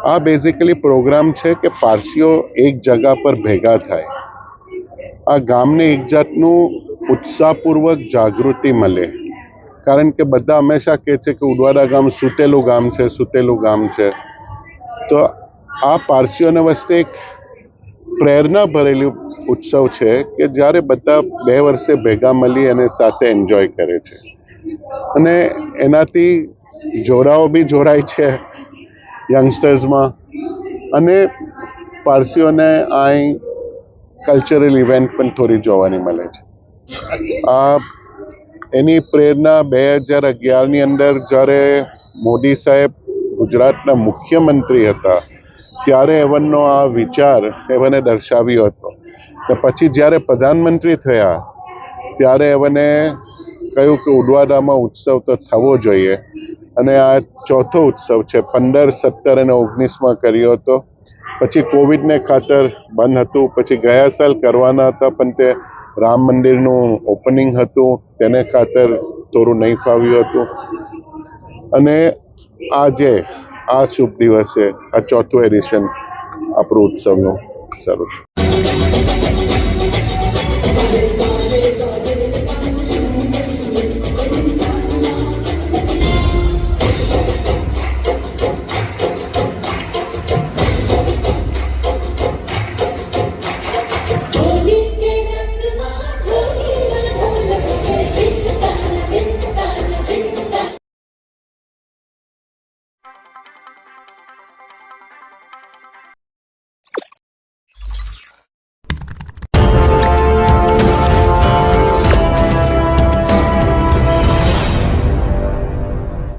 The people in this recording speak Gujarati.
આ બેઝિકલી પ્રોગ્રામ છે કે પારસીઓ એક જગા પર ભેગા થાય, આ ગામને એક જાતનું ઉત્સાહપૂર્વક જાગૃતિ મળે. કારણ કે બધા હંમેશા કહે છે કે ઉડવાડા ગામ સૂતેલું ગામ છે. તો આ પારસીઓને વચ્ચે એક પ્રેરણા ભરેલી ઉત્સવ છે કે જ્યારે બધા 2 વર્ષે ભેગા મળી અને સાથે એન્જોય કરે છે, અને એનાથી જોડાઓ બી જોડાય છે યંગસ્ટર્સમાં, અને પારસીઓને અહીં કલ્ચરલ ઇવેન્ટ પણ થોડી જોવાની મળે છે. આ એની પ્રેરણા 2011ની અંદર જ્યારે મોદી સાહેબ ગુજરાતના મુખ્યમંત્રી હતા ત્યારે એમનો આ વિચાર એમને દર્શાવ્યો હતો. પછી જ્યારે પ્રધાનમંત્રી થયા ત્યારે એમને કહ્યું કે ઉડવાડામાં ઉત્સવ તો થવો જોઈએ, અને આ ચોથો ઉત્સવ છે. 15, 17 અને 19માં કર્યો હતો. પછી કોવિડને ખાતર બંધ હતું. પછી ગયા સાલ કરવાના હતા પણ તે રામ મંદિરનું ઓપનિંગ હતું, તેને ખાતર થોડું નહીં ફાવ્યું હતું. અને આજે આ શુભ દિવસે આ ચોથું એડિશન આપણું ઉત્સવનું શરૂ થયું.